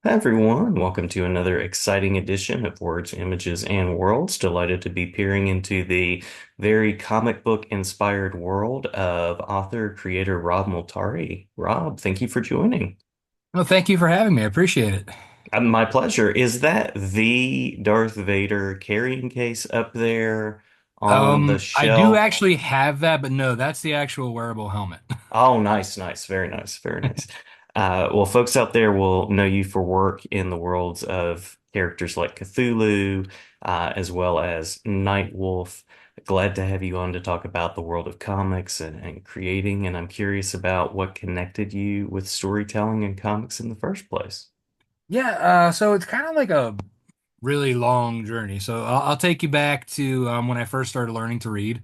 Hi everyone, welcome to another exciting edition of Words, Images, and Worlds. Delighted to be peering into the very comic book inspired world of author creator Rob Multari. Rob, thank you for joining. Well, thank you for having me. I appreciate it. My pleasure. Is that the Darth Vader carrying case up there on the I do shelf? actually have that, but no, that's the actual wearable helmet. Oh, nice, nice, very nice, very nice. Well, folks out there will know you for work in the worlds of characters like Cthulhu, as well as Nightwolf. Glad to have you on to talk about the world of comics and creating. And I'm curious about what connected you with storytelling and comics in the first place. Yeah, so it's kind of like a really long journey. So I'll take you back to when I first started learning to read.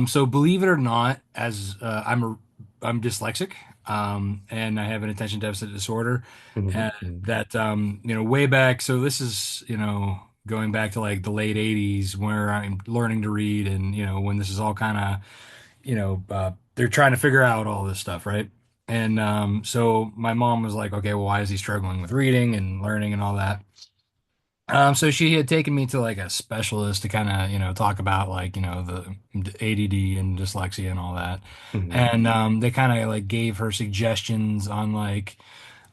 So believe it or not, as I'm dyslexic, and I have an attention deficit disorder, Mhm, and mhm, that way back. So this is going back to like the late '80s where I'm learning to read, and when this is all kind of they're trying to figure out all this stuff, right? And so my mom was like, okay, well, why is he struggling with reading and learning and all that? So she had taken me to like a specialist to kind of, talk about like, the ADD and dyslexia and all that. mhm, And they kind of like gave her suggestions on like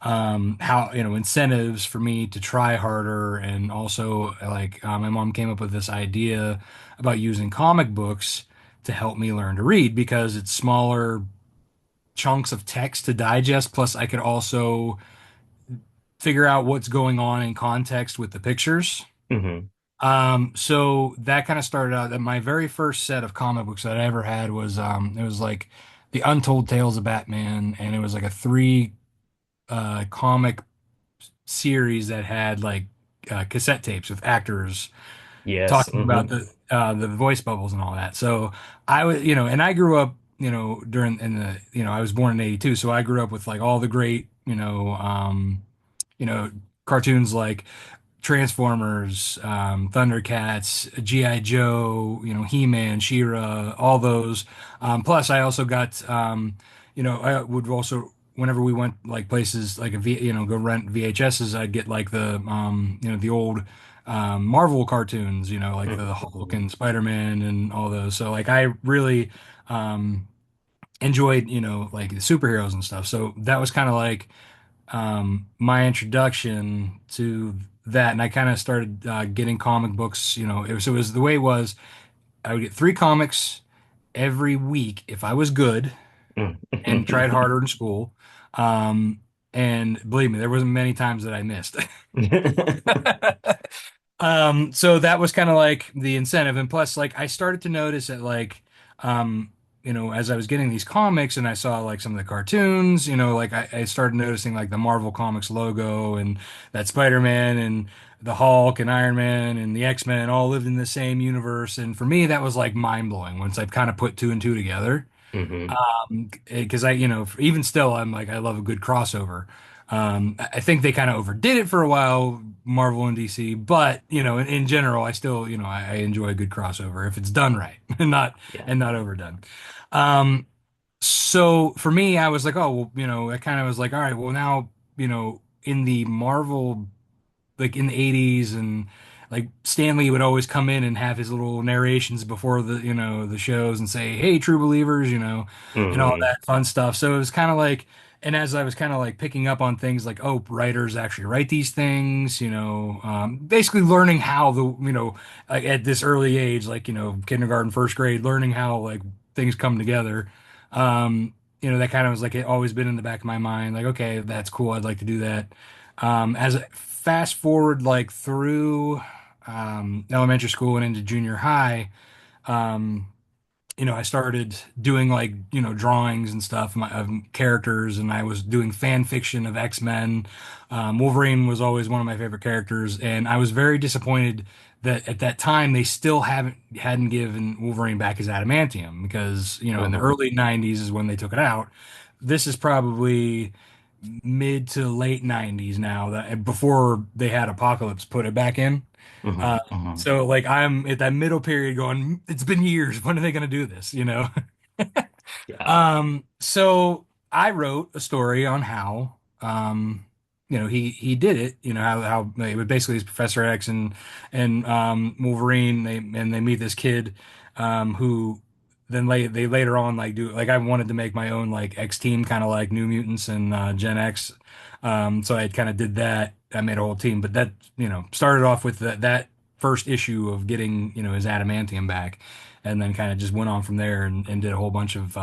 how, incentives for me to try harder. And also like my mom came up with this idea about using comic books to help me learn to read because it's smaller chunks of text to digest. Plus, I could also figure out what's going on in context with the pictures. mhm. So that kind of started out that my very first set of comic books that I ever had was it was like the Untold Tales of Batman, and it was like a three comic series that had like cassette tapes with actors Yes. talking about Hmm. the voice bubbles and all that. So I was, and I grew up, during in the, I was born in '82, so I grew up with like all the great, you know, cartoons like Transformers, Thundercats, G.I. Joe, He-Man, She-Ra, all those. Plus, I also got, I would also, whenever we went like places like go rent VHSs, I'd get like the old Marvel cartoons, like the Hulk Hmm. and Spider-Man and all those. So like I really um, enjoyed, like the superheroes and stuff. So that was kind of like my introduction to that, and I kind of started getting comic books. It was the way it was. I would get three comics every week if I was good and tried harder in school. Um, and believe me, there wasn't many times that I missed. So that was kind of like the incentive. And plus, like I started to notice that um, as I was getting these comics and I saw like some of the cartoons, like I started noticing like the Marvel Comics logo and that Spider-Man and the Hulk and Iron Man and the X-Men all lived in the same universe. And for me, that was like mind-blowing once I kind of put two and two together. Hmm. Because even still, I'm like, I love a good crossover. I think they kind of overdid it for a while, Marvel and DC, but in general, I still, I enjoy a good crossover if it's done right and Yeah. not overdone. Um, so for me, I was like, oh, well, I kind of was like, all right, well now, in the Marvel like in the 80s and like Stanley would always come in and have his little narrations before the shows and say, "Hey, true believers," and all Hmm. that fun stuff. So it was kind of like, and as I was kind of like picking up on things like, oh, writers actually write these things, basically learning how like at this early age, like, kindergarten, first grade, learning how like things come together. That kind of was like it always been in the back of my mind, like, okay, that's cool. I'd like to do that. As a fast forward like through elementary school and into junior high, um, I started doing like, drawings and stuff of characters, and I was doing fan fiction of X-Men. Wolverine was always one of my favorite characters, and I was very disappointed that at that time they still hadn't given Wolverine back his adamantium because, in the Hmm. early 90s is when they took it out. This is probably mid to late 90s now that before they had Apocalypse put it back in. Hmm. Hmm. So like I'm at that middle period going, it's been years. When are they going to do this? Yeah. So I wrote a story on how he did it. How it was basically his Professor X and Wolverine. They meet this kid who then they later on like do like I wanted to make my own like X team, kind of like New Mutants and Gen X. So I kind of did that. I made a whole team, but that started off with that first issue of getting his adamantium back, and then kind of just went on from there and did a whole bunch of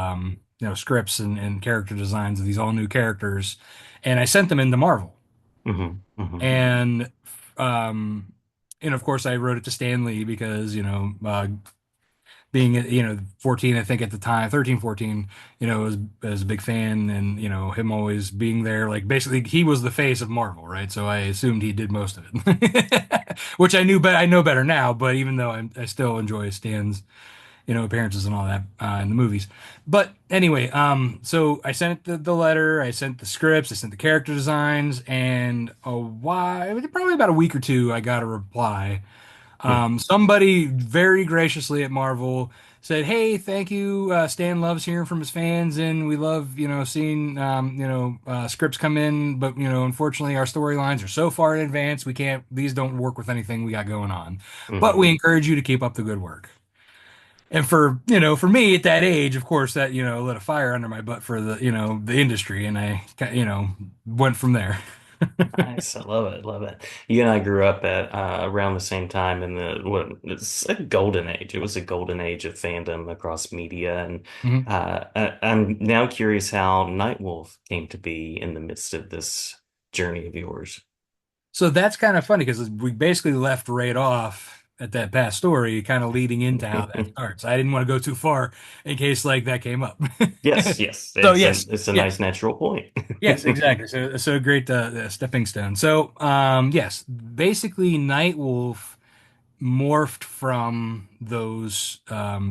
scripts and character designs of these all new characters, and I sent them into Marvel. Hmm. Hmm. And um of course I wrote it to Stan Lee because being 14, I think at the time, 13, 14, was a big fan, and him always being there, like basically he was the face of Marvel, right? So I assumed he did most of it. Which I knew, but I know better now, but even though I still enjoy Stan's appearances and all that in the movies. But anyway, so I sent the letter, I sent the scripts, I sent the character designs, and probably about a week or two, I got a reply. Somebody very graciously at Marvel said, "Hey, thank you. Stan loves hearing from his fans, and we love, seeing, scripts come in. But unfortunately, our storylines are so far in advance, we can't. These don't work with anything we got going on. But we Hmm. encourage you to keep up the good work." And for me at that age, of course, that, lit a fire under my butt for the industry. And I, went from there. Nice. I love it. Love it. You and I grew up at around the same time in it's a golden age. It was a golden age of fandom across media. And Mhm. I'm now curious how Nightwolf came to be in the midst of this journey of yours. So that's kind of funny because we basically left right off at that past story, kind of leading into how that starts. I didn't want to go too far in case like that came up. Yes, yes. So It's a yes, nice natural point. yes, exactly. So great stepping stone. So yes, basically Nightwolf morphed from those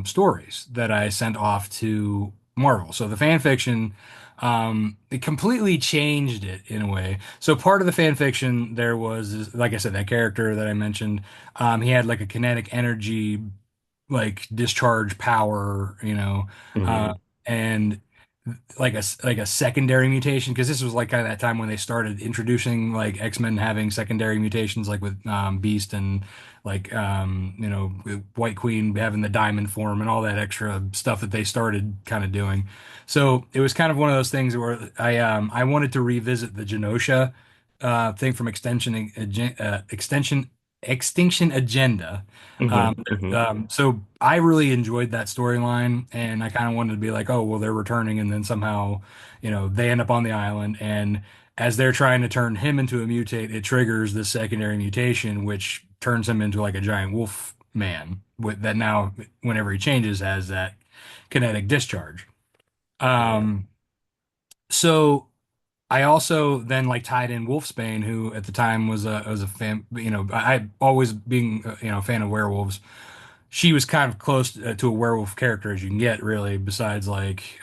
stories that I sent off to Marvel. So the fan fiction, it completely changed it in a way. So part of the fan fiction there was, like I said, that character that I mentioned. He had like a kinetic energy, like discharge power, uh, Hmm. and like a secondary mutation, because this was like kind of that time when they started introducing like X-Men having secondary mutations, like with Beast and like with White Queen having the diamond form and all that extra stuff that they started kind of doing. So it was kind of one of those things where I wanted to revisit the Genosha thing from Extinction Agenda. Hmm. Hmm. So I really enjoyed that storyline, and I kind of wanted to be like, oh, well, they're returning, and then somehow, they end up on the island, and as they're trying to turn him into a mutate, it triggers this secondary mutation, which turns him into like a giant wolf man with that now, whenever he changes, has that kinetic discharge. Right. Um, so I also then like tied in Wolfsbane, who at the time was a fan. I always being a fan of werewolves. She was kind of close to a werewolf character as you can get, really. Besides, like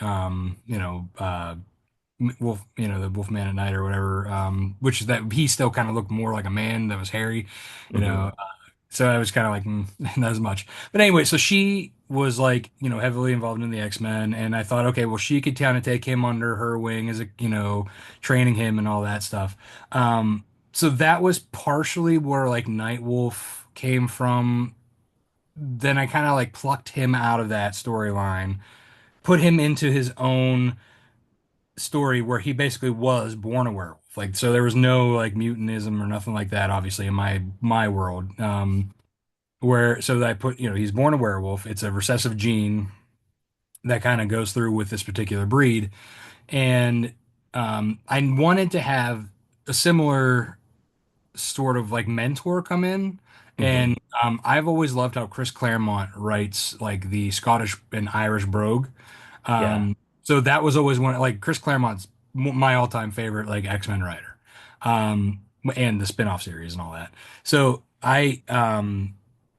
Wolf, the Wolfman at Night or whatever. Which is that he still kind of looked more like a man that was hairy, you Hmm. know. So I was kind of like, not as much. But anyway, so she was like, heavily involved in the X-Men, and I thought, okay, well, she could kind of take him under her wing as training him and all that stuff. So that was partially where like Nightwolf came from. Then I kind of like plucked him out of that storyline, put him into his own story where he basically was born a werewolf. Like, so there was no like mutantism or nothing like that, obviously, in my world. Where so that I put, he's born a werewolf. It's a recessive gene that kind of goes through with this particular breed, and I wanted to have a similar sort of like mentor come in. Hmm. And I've always loved how Chris Claremont writes like the Scottish and Irish brogue. Yeah. So that was always one, like Chris Claremont's my all-time favorite like X-Men writer. And the spin-off series and all that. So I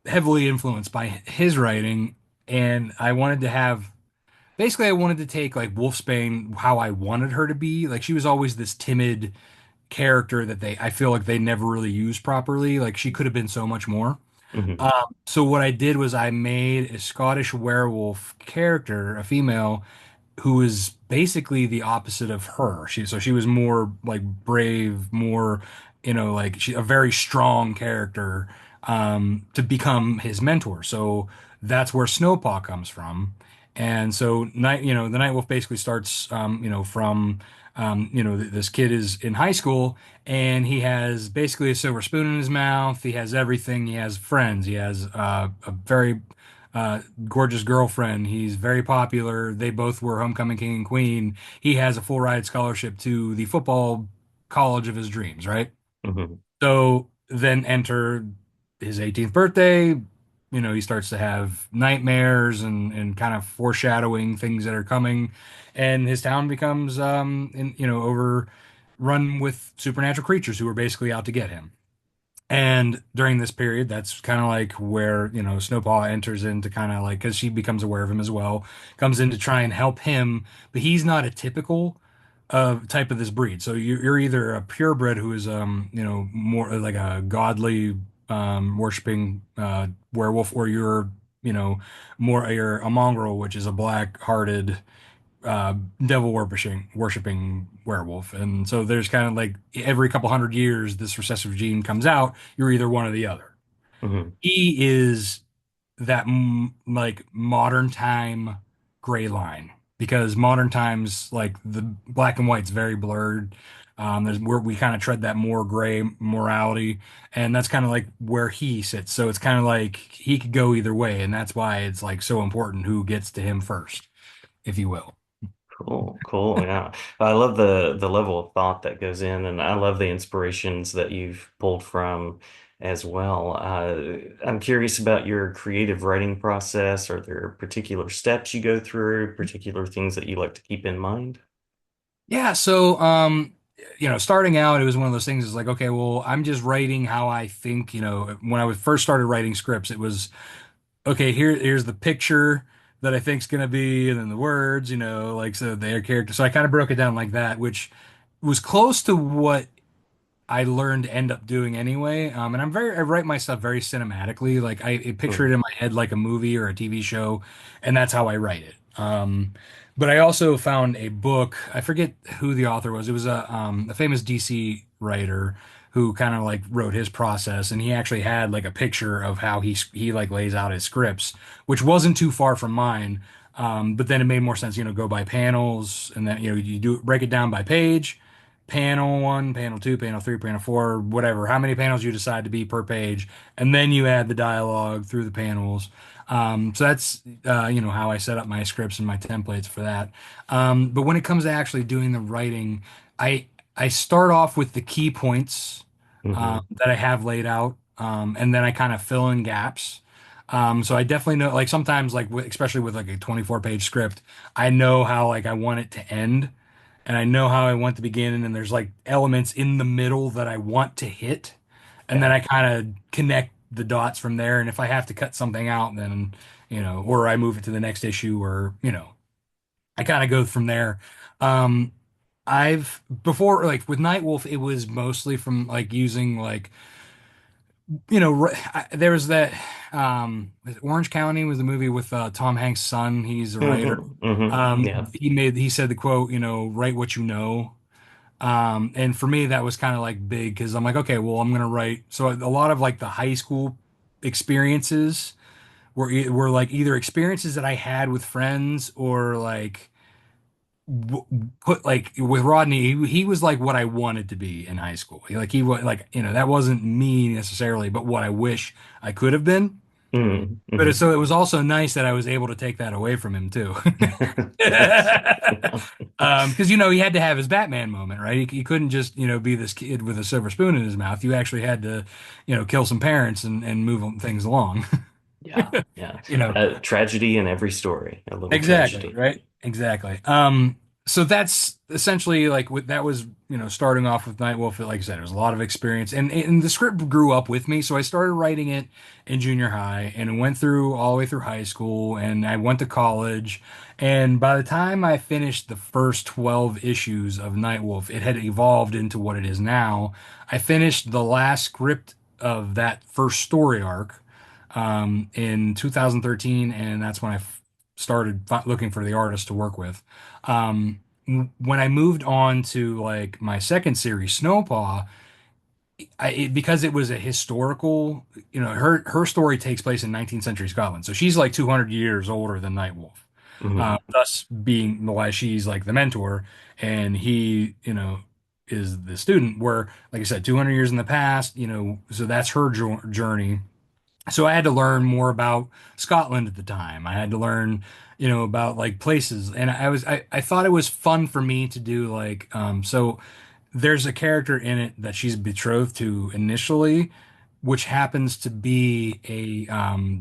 heavily influenced by his writing, and I wanted to have basically I wanted to take like Wolfsbane how I wanted her to be. Like she was always this timid character that I feel like they never really used properly. Like she could have been so much more. Hmm. So what I did was I made a Scottish werewolf character, a female, who is basically the opposite of her. She was more like brave, more, like she a very strong character to become his mentor. So that's where Snowpaw comes from. And so the Night Wolf basically starts from this kid is in high school and he has basically a silver spoon in his mouth. He has everything. He has friends. He has a very gorgeous girlfriend. He's very popular. They both were homecoming king and queen. He has a full ride scholarship to the football college of his dreams, right? Hmm. So then enter his 18th birthday. He starts to have nightmares and kind of foreshadowing things that are coming, and his town becomes overrun with supernatural creatures who are basically out to get him. And during this period, that's kind of like where, Snowpaw enters into kind of like, because she becomes aware of him as well, comes in to try and help him, but he's not a typical type of this breed. So you're either a purebred who is, more like a godly, worshiping werewolf, or you're a mongrel, which is a black-hearted devil worshiping werewolf. And so there's kind of like every couple hundred years this recessive gene comes out, you're either one or the other. Hmm. He is that like modern time gray line because modern times like the black and white's very blurred. There's where we kind of tread that more gray morality, and that's kind of like where he sits. So it's kind of like he could go either way, and that's why it's like so important who gets to him first, if you will. Cool, cool. Yeah. I love the level of thought that goes in, and I love the inspirations that you've pulled from as well. I'm curious about your creative writing process. Are there particular steps you go through, particular things that you like to keep in mind? Yeah, so starting out, it was one of those things. Is like, okay, well, I'm just writing how I think. When I was first started writing scripts, it was okay. Here's the picture that I think's gonna be, and then the words. Like so their character. So I kind of broke it down like that, which was close to what I learned to end up doing anyway. And I write my stuff very cinematically. Like I picture it Mhm. in my head like a movie or a TV show, and that's how I write it. But I also found a book. I forget who the author was. It was a famous DC writer who kind of like wrote his process, and he actually had like a picture of how he like lays out his scripts, which wasn't too far from mine. But then it made more sense, go by panels, and then you break it down by page, panel one, panel two, panel three, panel four, whatever, how many panels you decide to be per page, and then you add the dialogue through the panels. So that's how I set up my scripts and my templates for that. But when it comes to actually doing the writing, I I start off with the key points Hmm. that I have laid out, and then I kind of fill in gaps. So I definitely know, like sometimes, like especially with like a 24-page script, I know how like I want it to end, and I know how I want to begin, and there's like elements in the middle that I want to hit, and then Yeah. I kind of connect the dots from there. And if I have to cut something out, then or I move it to the next issue, or I kind of go from there. Um, I've before like with Nightwolf, it was mostly from like using like there was that Orange County was the movie with Tom Hanks' son. He's a writer. Hmm. Hmm. Yeah. He said the quote, write what you know. And for me, that was kind of like big because I'm like, okay, well, I'm gonna write. So a lot of like the high school experiences were like either experiences that I had with friends or like w put like with Rodney, he was like what I wanted to be in high school. Like he was like, that wasn't me necessarily, but what I wish I could have been. Hmm. But Hmm. so it was also nice that I was able to take that away from him too. Yeah. Because he had to have his Batman moment, right? He couldn't just be this kid with a silver spoon in his mouth. You actually had to kill some parents and move things along. Yeah. Yeah. You know, Tragedy in every story, a little Exactly, tragedy. right? Exactly. So that's essentially like what that was, starting off with Nightwolf. Like I said, it was a lot of experience and the script grew up with me. So I started writing it in junior high and it went through all the way through high school and I went to college. And by the time I finished the first 12 issues of Nightwolf, it had evolved into what it is now. I finished the last script of that first story arc in 2013, and that's when I started looking for the artist to work with. When I moved on to like my second series, Snowpaw, because it was a historical, her story takes place in 19th century Scotland, so she's like 200 years older than Nightwolf. Hmm. Thus being why she's like the mentor, and he, is the student. Where, like I said, 200 years in the past, so that's her journey. So I had to learn more about Scotland at the time. I had to learn, about like places, and I thought it was fun for me to do like, so there's a character in it that she's betrothed to initially, which happens to be a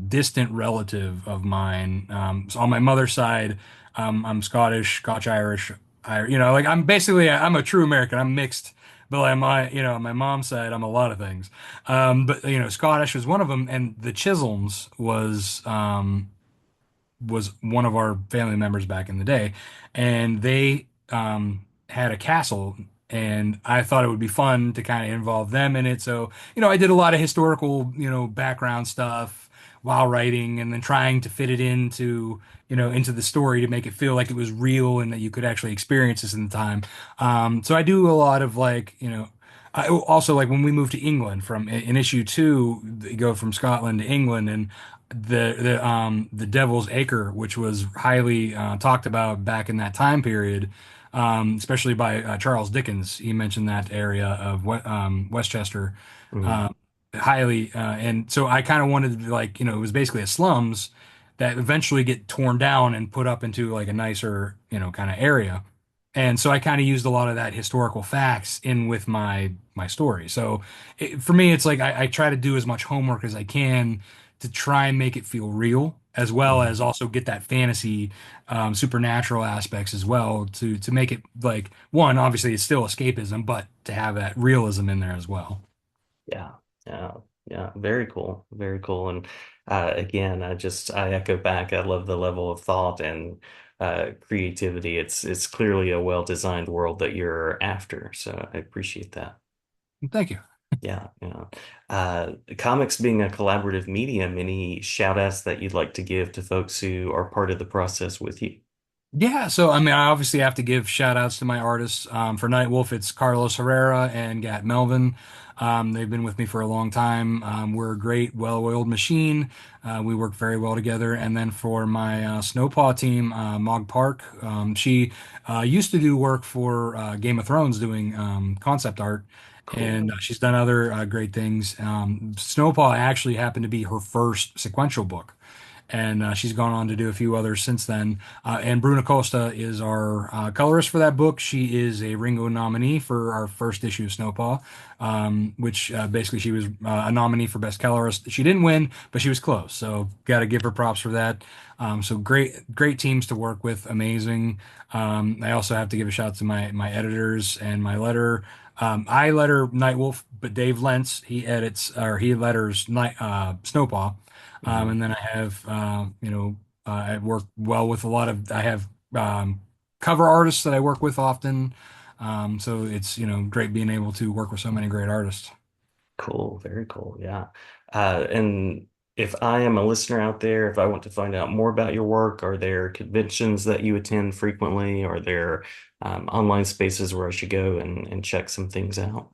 distant relative of mine. So on my mother's side, I'm Scottish, Scotch-Irish. Like I'm a true American. I'm mixed, but like on my mom's side, I'm a lot of things. But Scottish was one of them, and the Chisholms was one of our family members back in the day, and they had a castle, and I thought it would be fun to kind of involve them in it. So, I did a lot of historical, background stuff while writing, and then trying to fit it into the story to make it feel like it was real and that you could actually experience this in the time. So I do a lot of like, I also like when we moved to England from in issue two, they go from Scotland to England, and the Devil's Acre, which was highly talked about back in that time period, especially by Charles Dickens. He mentioned that area of Westchester Hmm. uh, highly, and so I kind of wanted to like, it was basically a slums that eventually get torn down and put up into like a nicer, kind of area. And so I kind of used a lot of that historical facts in with my story. So for me, it's like I try to do as much homework as I can to try and make it feel real, as well Hmm. as also get that fantasy, supernatural aspects as well to make it like one, obviously it's still escapism, but to have that realism in there as well. Yeah, yeah, yeah. Very cool. Very cool. And again, I echo back. I love the level of thought and creativity. It's clearly a well-designed world that you're after. So I appreciate that. Thank you. Yeah, yeah. Comics being a collaborative medium, any shout outs that you'd like to give to folks who are part of the process with you? Yeah, so I mean, I obviously have to give shout outs to my artists. For Nightwolf, it's Carlos Herrera and Gat Melvin. They've been with me for a long time. We're a great, well-oiled machine. We work very well together. And then for my Snowpaw team, Mog Park, she used to do work for Game of Thrones doing concept art. And Cool. she's done other great things. Snowpaw actually happened to be her first sequential book, and she's gone on to do a few others since then. And Bruna Costa is our colorist for that book. She is a Ringo nominee for our first issue of Snowpaw, which basically she was a nominee for best colorist. She didn't win, but she was close. So got to give her props for that. So great teams to work with. Amazing. I also have to give a shout out to my editors and my letter. I letter Nightwolf, but Dave Lentz, he letters Snowpaw. Mhm. And then I have, I work well with I have cover artists that I work with often. So it's, great being able to work with so many great artists. Cool. Very cool. Yeah. And if I am a listener out there, if I want to find out more about your work, are there conventions that you attend frequently? Are there online spaces where I should go and check some things out?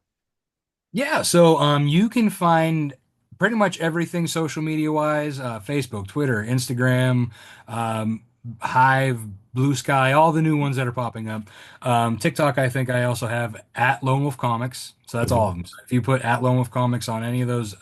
Yeah, so you can find pretty much everything social media wise, Facebook, Twitter, Instagram, um, Hive, Blue Sky, all the new ones that are popping up. TikTok, I think I also have at Lone Wolf Comics. So that's all Mhm. of them. So if you put at Lone Wolf Comics on any of those,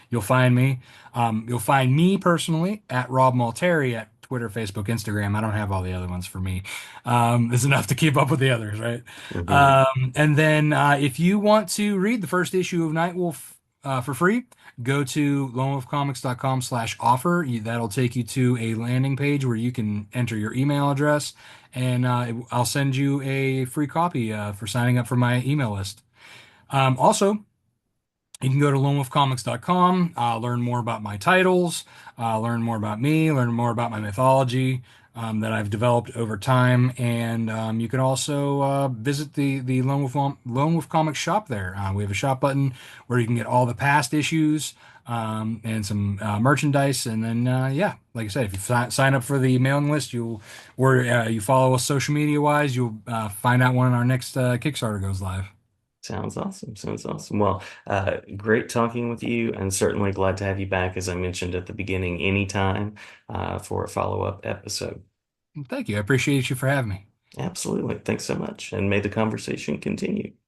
you'll find me. You'll find me personally at Rob Multari at Twitter, Facebook, Instagram. I don't have all the other ones for me. It's enough to keep up with the others, right? Mhm. And then if you want to read the first issue of Nightwolf for free, go to lonewolfcomics.com/offer. That'll take you to a landing page where you can enter your email address, and I'll send you a free copy for signing up for my email list. Also, you can go to lonewolfcomics.com, learn more about my titles, learn more about me, learn more about my mythology that I've developed over time, and you can also visit the Lone Wolf Comics shop there. We have a shop button where you can get all the past issues. and some merchandise. And then, yeah, like I said, if you sign up for the mailing list, you follow us social media wise, you'll find out when our next Kickstarter goes live. Sounds awesome. Sounds awesome. Well, great talking with you, and certainly glad to have you back, as I mentioned at the beginning, anytime for a follow-up episode. Thank you. I appreciate you for having me. Absolutely. Thanks so much, and may the conversation continue.